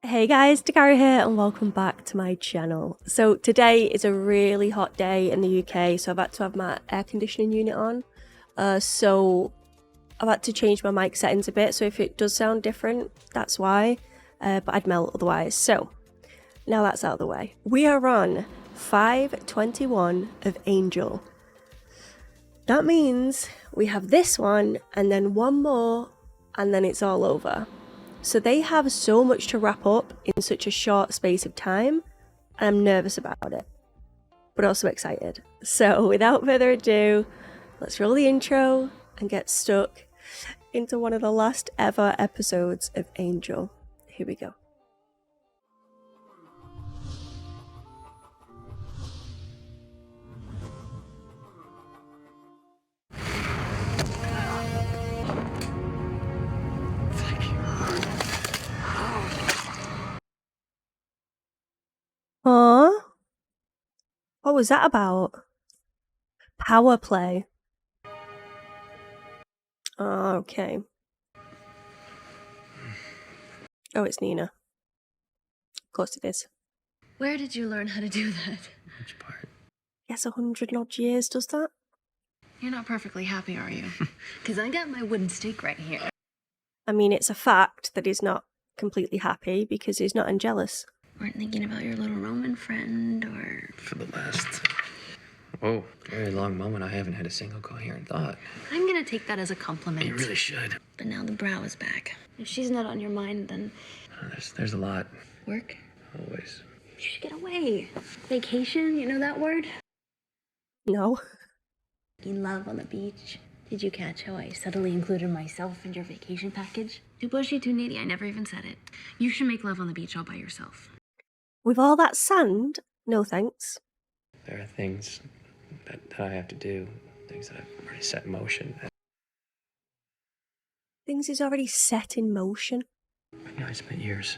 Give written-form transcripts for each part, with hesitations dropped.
Hey guys, Dakara here and welcome back to my channel. So today is a really hot day in the UK, so I've had to have my air conditioning unit on. So I've had to change my mic settings a bit, so if it does sound different, that's why. But I'd melt otherwise. So now that's out of the way. We are on 521 of Angel. That means we have this one and then one more and then it's all over. So they have so much to wrap up in such a short space of time, and I'm nervous about it, but also excited. So without further ado, let's roll the intro and get stuck into one of the last ever episodes of Angel. Here we go. Aww. What was that about? Power play. Oh, okay. Oh, it's Nina. Of course it is. Where did you learn how to do that? Which part? Yes, 100 and odd years does that. You're not perfectly happy, are you? Because I got my wooden stake right here. I mean, it's a fact that he's not completely happy because he's not jealous. Weren't thinking about your little Roman friend, or... For the last, very long moment, I haven't had a single coherent thought. I'm gonna take that as a compliment. You really should. But now the brow is back. If she's not on your mind, then... There's a lot. Work? Always. You should get away. Vacation, you know that word? No. In love on the beach. Did you catch how I subtly included myself in your vacation package? Too pushy, too needy, I never even said it. You should make love on the beach all by yourself. With all that sand? No thanks. There are things that I have to do, things that I've already set in motion. Things is already set in motion. I spent years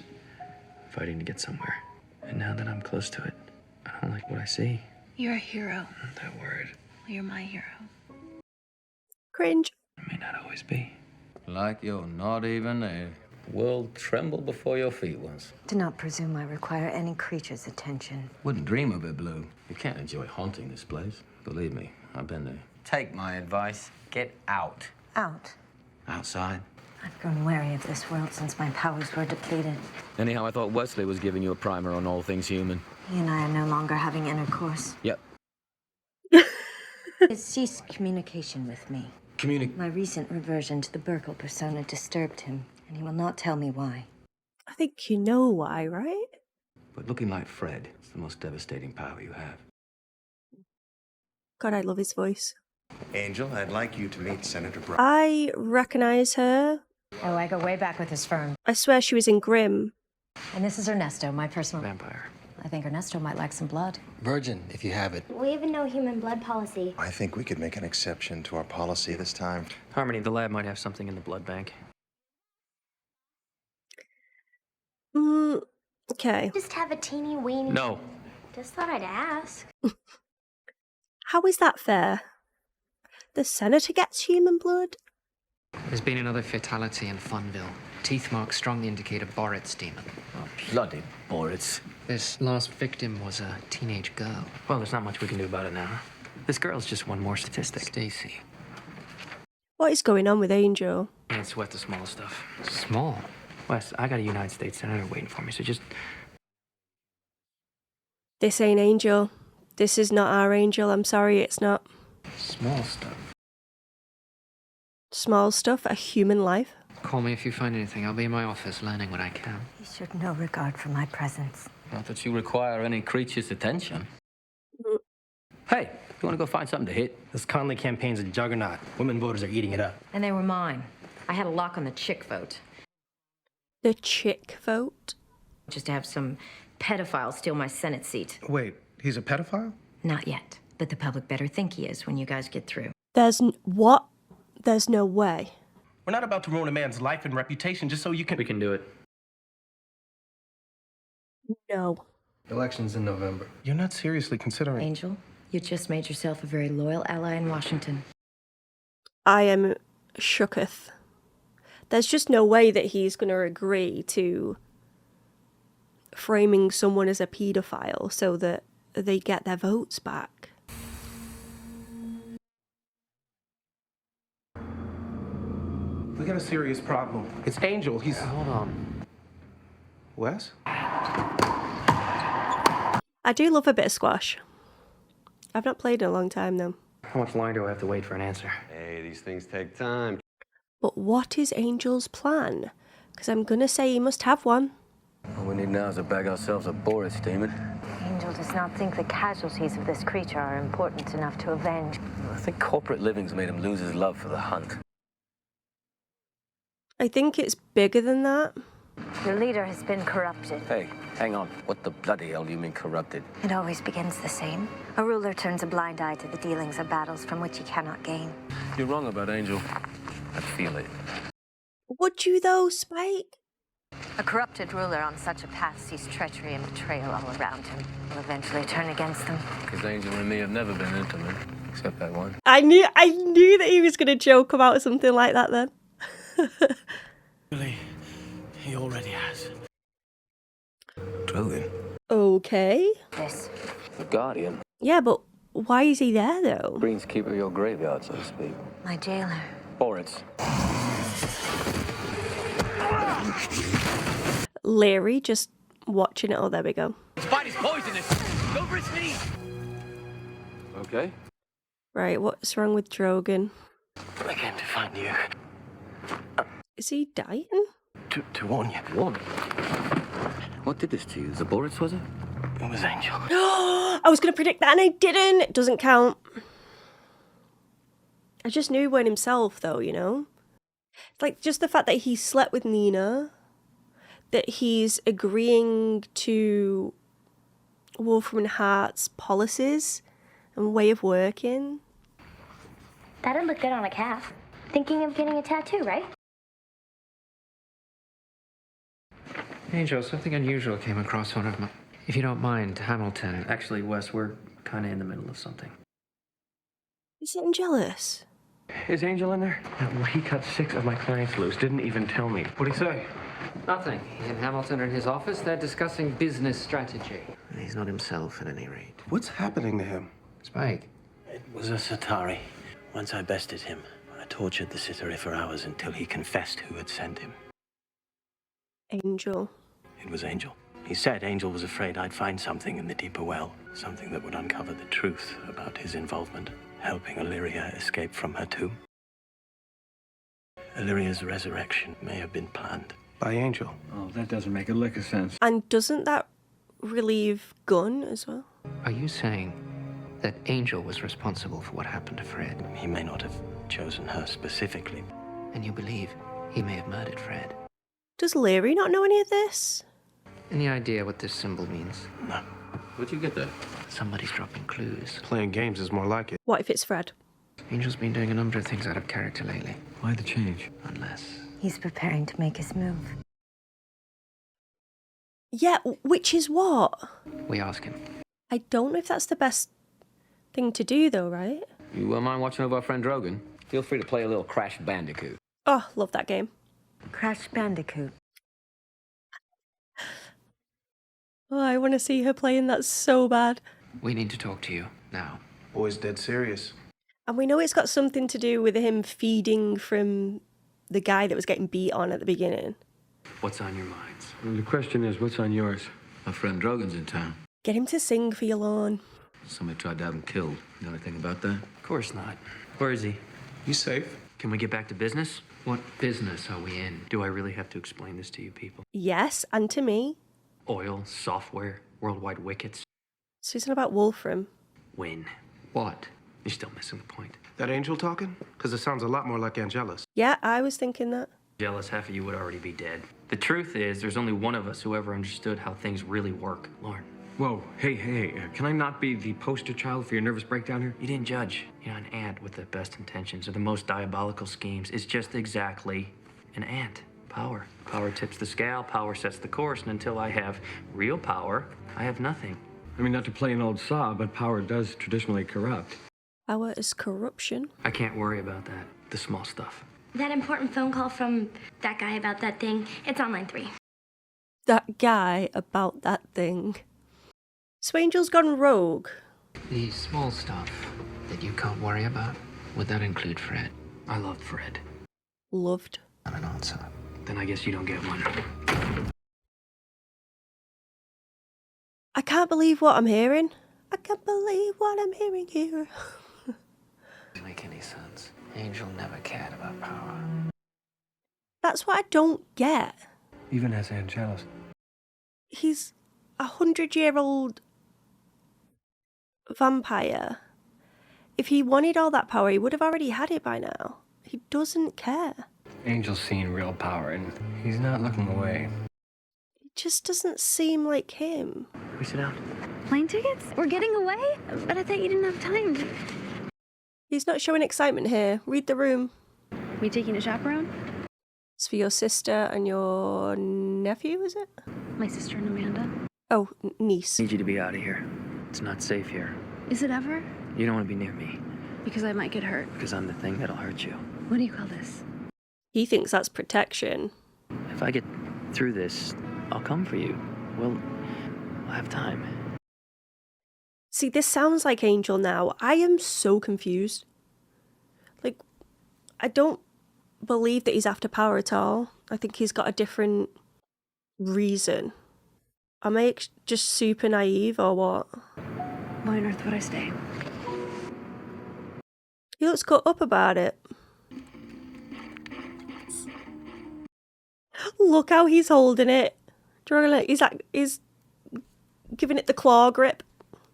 fighting to get somewhere. And now that I'm close to it, I don't like what I see. You're a hero. That word. You're my hero. Cringe. It may not always be. Like you're not even there. World tremble before your feet once. Do not presume I require any creature's attention. Wouldn't dream of it, Blue. You can't enjoy haunting this place. Believe me, I've been there. Take my advice. Get out. Out. Outside. I've grown wary of this world since my powers were depleted. Anyhow, I thought Wesley was giving you a primer on all things human. He and I are no longer having intercourse. Yep. He's ceased communication with me. My recent reversion to the Purple persona disturbed him, and he will not tell me why. I think you know why, right? But looking like Fred is the most devastating power you have. God, I love his voice. Angel, I'd like you to meet Senator Brown. I recognise her. Oh, I go way back with his firm. I swear she was in Grimm. And this is Ernesto, my personal... Vampire. I think Ernesto might like some blood. Virgin, if you have it. We have a no human blood policy. I think we could make an exception to our policy this time. Harmony, the lab might have something in the blood bank. Okay. Just have a teeny weeny. No. Just thought I'd ask. How is that fair? The senator gets human blood? There's been another fatality in Funville. Teeth marks strongly indicate a Borit's demon. Oh, bloody Boris. This last victim was a teenage girl. Well, there's not much we can do about it now. This girl's just one more statistic. Stacy. What is going on with Angel? Can't sweat the small stuff. Small. Wes, I got a United States Senator waiting for me, so just... This ain't Angel. This is not our Angel. I'm sorry, it's not. Small stuff. Small stuff, a human life. Call me if you find anything. I'll be in my office learning what I can. He showed no regard for my presence. Not that you require any creature's attention. Hey, you want to go find something to hit? This Conley campaign's a juggernaut. Women voters are eating it up. And they were mine. I had a lock on the chick vote. The chick vote? Just to have some pedophile steal my Senate seat. Wait, he's a pedophile? Not yet, but the public better think he is when you guys get through. What? There's no way. We're not about to ruin a man's life and reputation just so you can... We can do it. No. Election's in November. You're not seriously considering... Angel, you just made yourself a very loyal ally in Washington. I am shooketh. There's just no way that he's going to agree to framing someone as a paedophile so that they get their votes back. We got a serious problem. It's Angel. He's... Hold on. Wes? I do love a bit of squash. I've not played in a long time though. How much longer do I have to wait for an answer? Hey, these things take time. But what is Angel's plan? Because I'm gonna say he must have one. All we need now is to bag ourselves a Boris demon. Angel does not think the casualties of this creature are important enough to avenge. I think corporate living's made him lose his love for the hunt. I think it's bigger than that. Your leader has been corrupted. Hey, hang on. What the bloody hell do you mean corrupted? It always begins the same. A ruler turns a blind eye to the dealings of battles from which he cannot gain. You're wrong about Angel. I feel it. Would you though, Spike? A corrupted ruler on such a path sees treachery and betrayal all around him. Will eventually turn against them. Because Angel and me have never been intimate, except that one. I knew that he was gonna joke about something like that then. Really? He already has. Drogon? Okay. This. The Guardian? Yeah, but why is he there though? Greenskeeper of your graveyard, so to speak. My jailer. Boris. Leary just watching it. Oh, there we go. Spider's poisonous! Go for his knee! Okay. Right, what's wrong with Drogon? I came to find you. Is he dying? To warn you. Warn me? What did this to you? The Boris, was it? It was Angel. I was going to predict that and I didn't. It doesn't count. I just knew he weren't himself though, you know? Like just the fact that he slept with Nina, that he's agreeing to Wolfram and Hart's policies and way of working. That'd look good on a calf. Thinking of getting a tattoo, right? Angel, something unusual came across one of my... If you don't mind, Hamilton. Actually, Wes, we're kind of in the middle of something. He's getting jealous. Is Angel in there? Well, he cut 6 of my clients loose. Didn't even tell me. What'd he say? Nothing. He and Hamilton are in his office. They're discussing business strategy. He's not himself, at any rate. What's happening to him? Spike. It was a Satari. Once I bested him, I tortured the Citari for hours until he confessed who had sent him. Angel. It was Angel. He said Angel was afraid I'd find something in the deeper well, something that would uncover the truth about his involvement, helping Illyria escape from her tomb. Illyria's resurrection may have been planned. By Angel. Oh, that doesn't make a lick of sense. And doesn't that relieve Gunn as well? Are you saying that Angel was responsible for what happened to Fred? He may not have chosen her specifically. And you believe he may have murdered Fred? Does Leary not know any of this? Any idea what this symbol means? No. Where'd you get that? Somebody's dropping clues. Playing games is more like it. What if it's Fred? Angel's been doing a number of things out of character lately. Why the change? Unless... He's preparing to make his move. Yeah, which is what? We ask him. I don't know if that's the best thing to do though, right? You mind watching over our friend Drogon? Feel free to play a little Crash Bandicoot. Oh, love that game. Crash Bandicoot. Oh, I want to see her playing that so bad. We need to talk to you now. Boy's dead serious. And we know it's got something to do with him feeding from the guy that was getting beat on at the beginning. What's on your minds? Well, the question is, what's on yours? Our friend Drogon's in town. Get him to sing for your lawn. Somebody tried to have him killed. You know anything about that? Of course not. Where is he? He's safe. Can we get back to business? What business are we in? Do I really have to explain this to you people? Yes, and to me. Oil, software, worldwide wickets. So it's not about Wolfram. Win. What? You're still missing the point. That Angel talking? Because it sounds a lot more like Angelus. Yeah, I was thinking that. Jealous, half of you would already be dead. The truth is, there's only one of us who ever understood how things really work. Lauren. Whoa, hey, can I not be the poster child for your nervous breakdown here? You didn't judge. You're an ant with the best intentions or the most diabolical schemes. It's just exactly an ant. Power. Power tips the scale, power sets the course, and until I have real power, I have nothing. I mean, not to play an old saw, but power does traditionally corrupt. Power is corruption. I can't worry about that. The small stuff. That important phone call from that guy about that thing, it's on line 3. that guy about that thing. So Angel's gone rogue. The small stuff that you can't worry about, would that include Fred? I loved Fred. Loved. Not an answer. Then I guess you don't get one. I can't believe what I'm hearing. I can't believe what I'm hearing here. Doesn't make any sense. Angel never cared about power. That's what I don't get. Even as Angelus. He's 100-year-old vampire. If he wanted all that power, he would have already had it by now. He doesn't care. Angel's seen real power, and he's not looking away. It just doesn't seem like him. We sit down. Plane tickets? We're getting away? But I thought you didn't have time. He's not showing excitement here. Read the room. We taking a chaperone? It's for your sister and your nephew, is it? My sister and Amanda. Oh, niece. I need you to be out of here. It's not safe here. Is it ever? You don't want to be near me. Because I might get hurt. Because I'm the thing that'll hurt you. What do you call this? He thinks that's protection. If I get through this, I'll come for you. We'll have time. See, this sounds like Angel now. I am so confused. Like, I don't believe that he's after power at all. I think he's got a different reason. Am I just super naive or what? Why on earth would I stay? He looks cut up about it. Look how he's holding it. He's giving it the claw grip.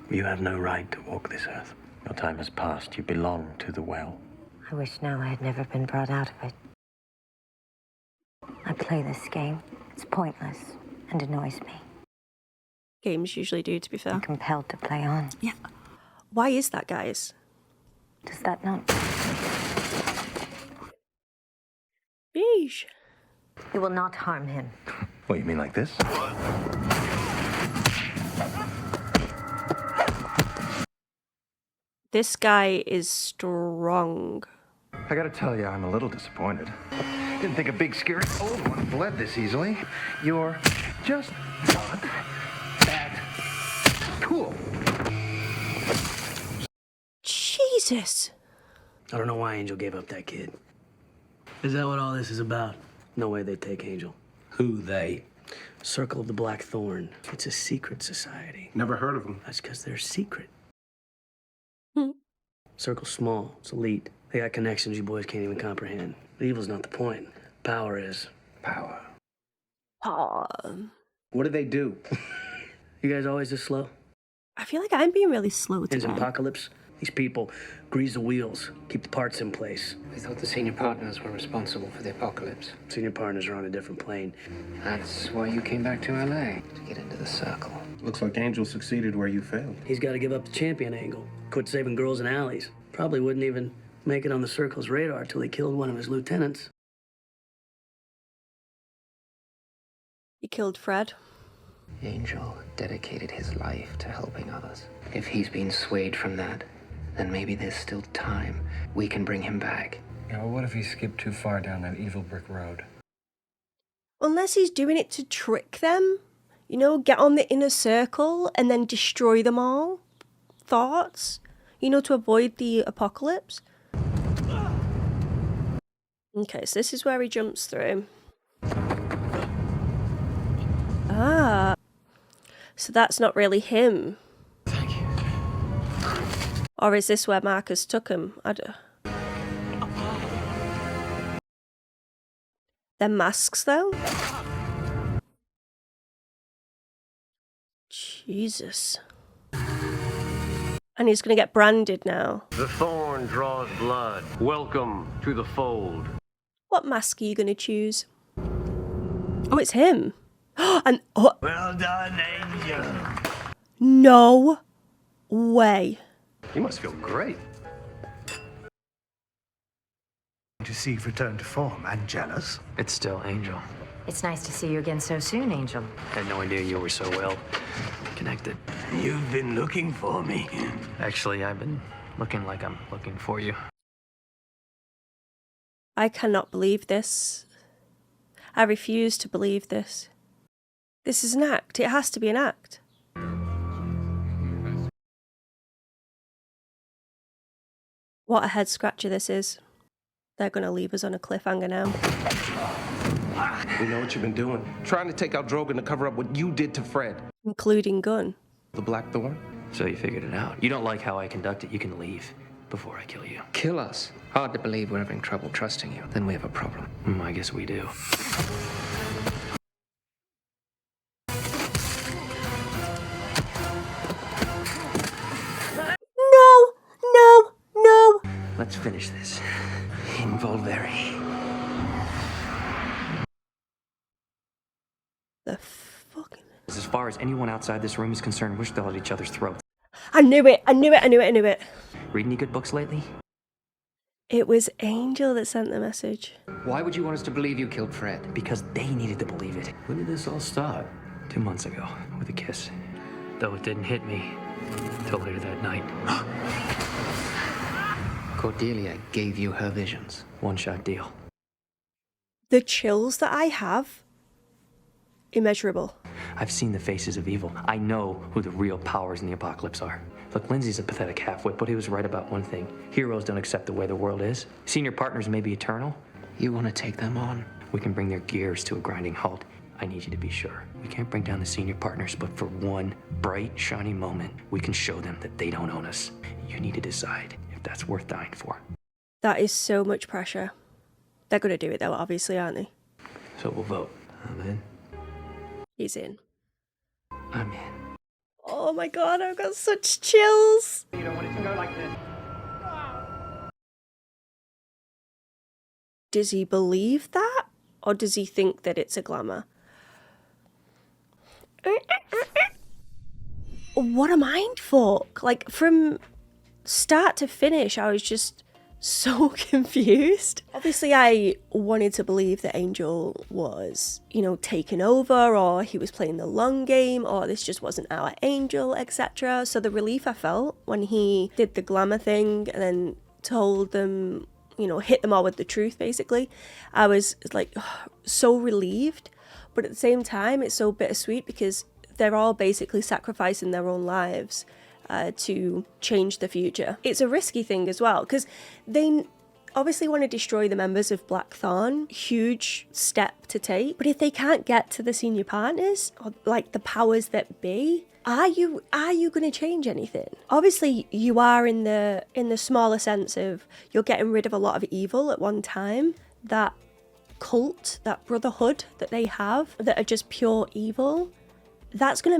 You have no right to walk this earth. Your time has passed. You belong to the well. I wish now I had never been brought out of it. I play this game. It's pointless and annoys me. Games usually do, to be fair. I'm compelled to play on. Yeah. Why is that, guys? Does that not? Yeesh. It will not harm him. What, you mean like this? This guy is strong. I gotta tell you, I'm a little disappointed. Didn't think a big, scary old one bled this easily. You're just not that cool. Jesus. I don't know why Angel gave up that kid. Is that what all this is about? No way they'd take Angel. Who they? Circle of the Black Thorn. It's a secret society. Never heard of them. That's because they're secret. Hmm. Circle's small. It's elite. They got connections you boys can't even comprehend. But evil's not the point. Power is. Power. What do they do? You guys always this slow? I feel like I'm being really slow There's today. apocalypse. These people grease the wheels, keep the parts in place. We thought the senior partners were responsible for the apocalypse. Senior partners are on a different plane. That's why you came back to LA, to get into the circle. Looks like Angel succeeded where you failed. He's got to give up the champion angle. Quit saving girls in alleys. Probably wouldn't even make it on the Circle's radar till he killed one of his lieutenants. He killed Fred. Angel dedicated his life to helping others. If he's been swayed from that, then maybe there's still time. We can bring him back. Yeah, well, what if he skipped too far down that evil brick road? Unless he's doing it to trick them. You know, get on the inner circle and then destroy them all. Thoughts? You know, to avoid the apocalypse. Okay, so this is where he jumps through. Ah. So that's not really him. Thank you. Or is this where Marcus took him? They're masks, though? Jesus. And he's going to get branded now. The thorn draws blood. Welcome to the fold. What mask are you going to choose? Oh, it's him. And oh, Well done, Angel. no way. You must feel great. To see you've returned to form and jealous. It's still Angel. It's nice to see you again so soon, Angel. I had no idea you were so well connected. You've been looking for me. Actually, I've been looking like I'm looking for you. I cannot believe this. I refuse to believe this. This is an act. It has to be an act. What a head scratcher this is. They're gonna leave us on a cliffhanger now. We know what you've been doing. Trying to take out Drogon to cover up what you did to Fred. Including Gunn. The Black Thorn? So you figured it out. You don't like how I conduct it, you can leave before I kill you. Kill us? Hard to believe we're having trouble trusting you. Then we have a problem. I guess we do. No! Let's finish this. In Volveri. The fuck? As far as anyone outside this room is concerned, we're still at each other's throats. I knew it. Read any good books lately? It was Angel that sent the message. Why would you want us to believe you killed Fred? Because they needed to believe it. When did this all start? 2 months ago, with a kiss. Though it didn't hit me till later that night. Cordelia gave you her visions. One-shot deal. The chills that I have, immeasurable. I've seen the faces of evil. I know who the real powers in the apocalypse are. Look, Lindsay's a pathetic halfwit, but he was right about one thing. Heroes don't accept the way the world is. Senior partners may be eternal. You want to take them on? We can bring their gears to a grinding halt. I need you to be sure. We can't bring down the senior partners, but for one bright, shiny moment, we can show them that they don't own us. You need to decide if that's worth dying for. That is so much pressure. They're gonna do it though, obviously, aren't they? So we'll vote. I'm in. He's in. I'm in. Oh my god, I've got such chills. You don't want it to go like this. Does he believe that? Or does he think that it's a glamour? What a mindfuck. Like, from start to finish, I was just so confused. Obviously, I wanted to believe that Angel was, taken over, or he was playing the long game, or this just wasn't our Angel, etc. So the relief I felt when he did the glamour thing and then told them, hit them all with the truth, basically, I was like so relieved. But at the same time, it's so bittersweet because they're all basically sacrificing their own lives to change the future. It's a risky thing as well, because they obviously want to destroy the members of Blackthorn. Huge step to take. But if they can't get to the senior partners, or like the powers that be, are you going to change anything? Obviously, you are in the smaller sense of you're getting rid of a lot of evil at one time. That cult, that brotherhood that they have, that are just pure evil, it's going to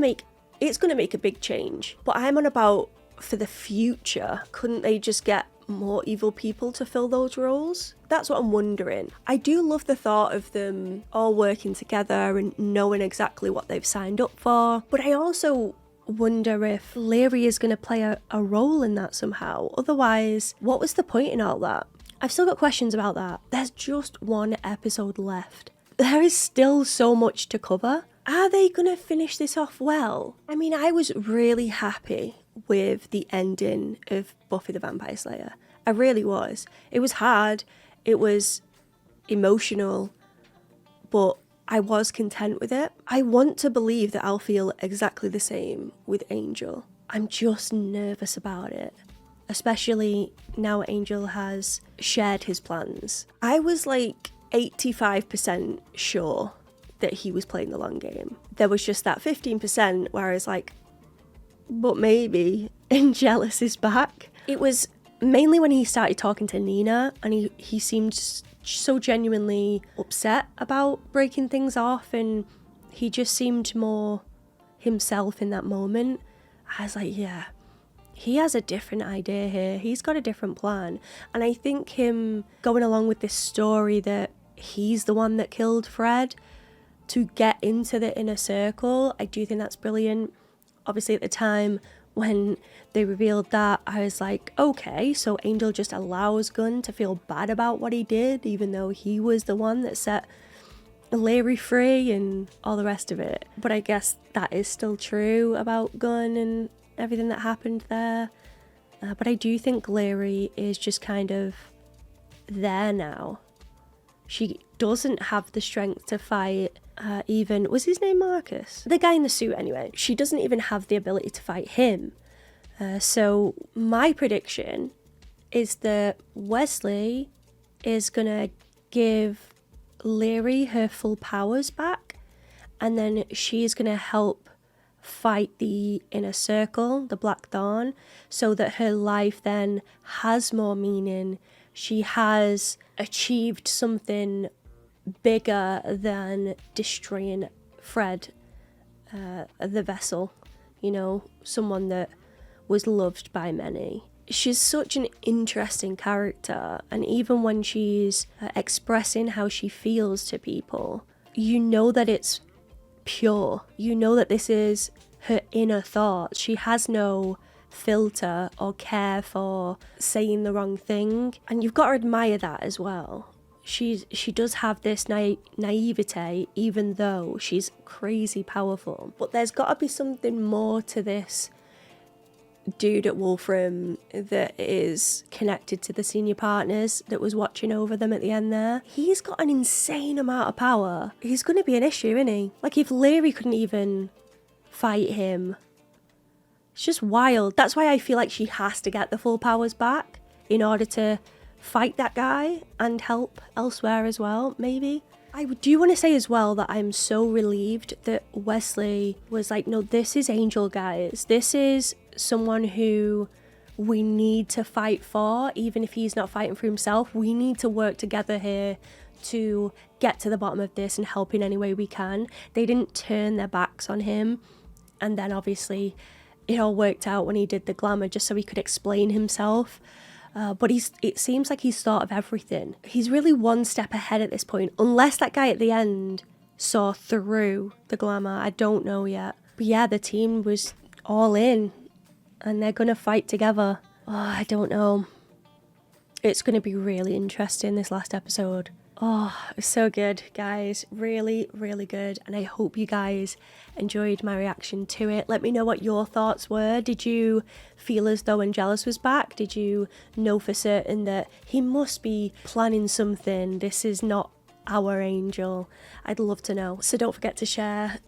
make a big change. But I'm on about for the future. Couldn't they just get more evil people to fill those roles? That's what I'm wondering. I do love the thought of them all working together and knowing exactly what they've signed up for. But I also wonder if Lyria is going to play a role in that somehow. Otherwise, what was the point in all that? I've still got questions about that. There's just one episode left. There is still so much to cover. Are they going to finish this off well? I mean, I was really happy with the ending of Buffy the Vampire Slayer. I really was. It was hard. It was emotional. But I was content with it. I want to believe that I'll feel exactly the same with Angel. I'm just nervous about it. Especially now Angel has shared his plans. I was like 85% sure that he was playing the long game. There was just that 15% where I was like, but maybe Angelus is back. It was mainly when he started talking to Nina and he seemed so genuinely upset about breaking things off, and he just seemed more himself in that moment. I was like, yeah, he has a different idea here. He's got a different plan. And I think him going along with this story that he's the one that killed Fred to get into the inner circle, I do think that's brilliant. Obviously at the time when they revealed that, I was like, okay, so Angel just allows Gunn to feel bad about what he did, even though he was the one that set Larry free and all the rest of it. But I guess that is still true about Gunn and everything that happened there. But I do think Larry is just kind of there now. She doesn't have the strength to fight even, was his name Marcus? The guy in the suit anyway. She doesn't even have the ability to fight him. So my prediction is that Wesley is gonna give Leary her full powers back, and then she's gonna help fight the inner circle, the Black Dawn, so that her life then has more meaning. She has achieved something bigger than destroying Fred, the vessel, you know, someone that was loved by many. She's such an interesting character, and even when she's expressing how she feels to people, you know that it's pure. You know that this is her inner thoughts. She has no filter or care for saying the wrong thing, and you've got to admire that as well. She does have this naivete, even though she's crazy powerful. But there's got to be something more to this dude at Wolfram that is connected to the senior partners that was watching over them at the end there. He's got an insane amount of power. He's going to be an issue, isn't he? Like, if Leary couldn't even fight him, it's just wild. That's why I feel like she has to get the full powers back in order to fight that guy and help elsewhere as well, maybe. I do want to say as well that I'm so relieved that Wesley was like, no, this is Angel, guys. This is someone who we need to fight for, even if he's not fighting for himself. We need to work together here to get to the bottom of this and help in any way we can. They didn't turn their backs on him, and then obviously it all worked out when he did the glamour just so he could explain himself. But it seems like he's thought of everything. He's really one step ahead at this point, unless that guy at the end saw through the glamour. I don't know yet. But yeah, the team was all in, and they're going to fight together. Oh, I don't know. It's going to be really interesting, this last episode. Oh, it was so good, guys. Really, really good. And I hope you guys enjoyed my reaction to it. Let me know what your thoughts were. Did you feel as though Angelus was back? Did you know for certain that he must be planning something? This is not our Angel. I'd love to know. So don't forget to share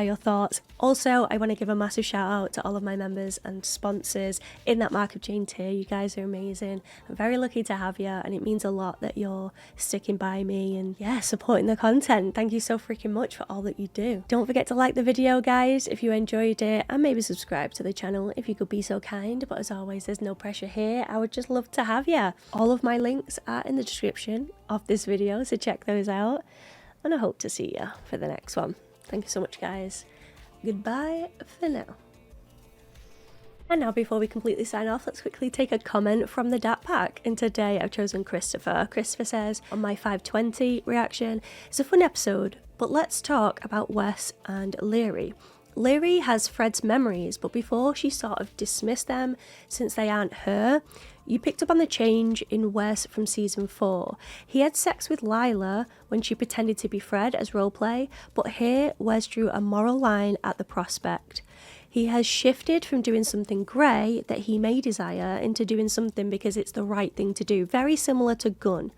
your thoughts. Also, I want to give a massive shout out to all of my members and sponsors in that Mark of Jane tier. You guys are amazing. I'm very lucky to have you, and it means a lot that you're sticking by me and yeah, supporting the content. Thank you so freaking much for all that you do. Don't forget to like the video, guys, if you enjoyed it, and maybe subscribe to the channel if you could be so kind. But as always, there's no pressure here. I would just love to have you. All of my links are in the description of this video, so check those out, and I hope to see you for the next one. Thank you so much, guys. Goodbye for now. And now, before we completely sign off, let's quickly take a comment from the Dat Pack. And today I've chosen Christopher. Christopher says, on my 520 reaction, it's a fun episode, but let's talk about Wes and Leary. Leary has Fred's memories, but before she sort of dismissed them since they aren't her, you picked up on the change in Wes from season 4. He had sex with Lila when she pretended to be Fred as roleplay, but here Wes drew a moral line at the prospect. He has shifted from doing something grey that he may desire into doing something because it's the right thing to do, very similar to Gunn.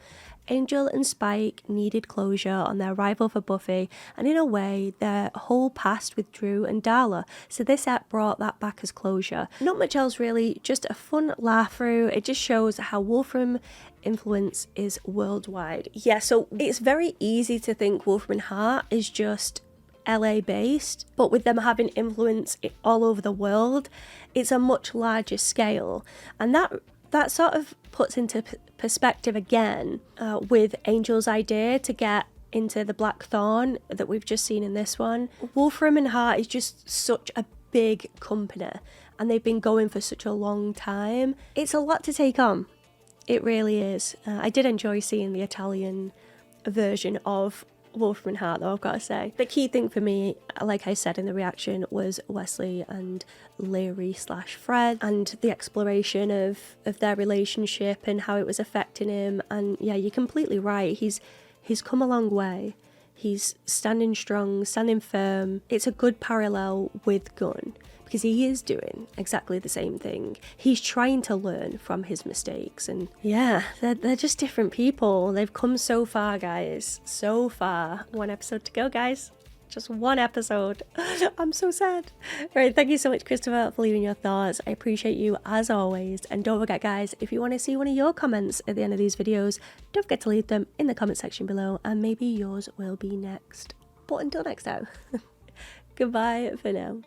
Angel and Spike needed closure on their rival for Buffy, and in a way, their whole past with Drew and Darla, so this app brought that back as closure. Not much else really, just a fun laugh through. It just shows how Wolfram influence is worldwide. Yeah, so it's very easy to think Wolfram and Hart is just LA based, but with them having influence all over the world, it's a much larger scale, and that sort of puts into perspective again with Angel's idea to get into the Black Thorn that we've just seen in this one. Wolfram and Hart is just such a big company, and they've been going for such a long time. It's a lot to take on. It really is. I did enjoy seeing the Italian version of Wolfram and Hart, though, I've got to say. The key thing for me, like I said in the reaction, was Wesley and Leary / Fred, and the exploration of their relationship and how it was affecting him. And yeah, you're completely right. He's come a long way. He's standing strong, standing firm. It's a good parallel with Gunn, because he is doing exactly the same thing. He's trying to learn from his mistakes, and yeah, they're just different people. They've come so far, guys. So far. One episode to go, guys. Just one episode. I'm so sad. Right, thank you so much, Christopher, for leaving your thoughts. I appreciate you as always. And don't forget, guys, if you want to see one of your comments at the end of these videos, don't forget to leave them in the comment section below, and maybe yours will be next. But until next time, goodbye for now.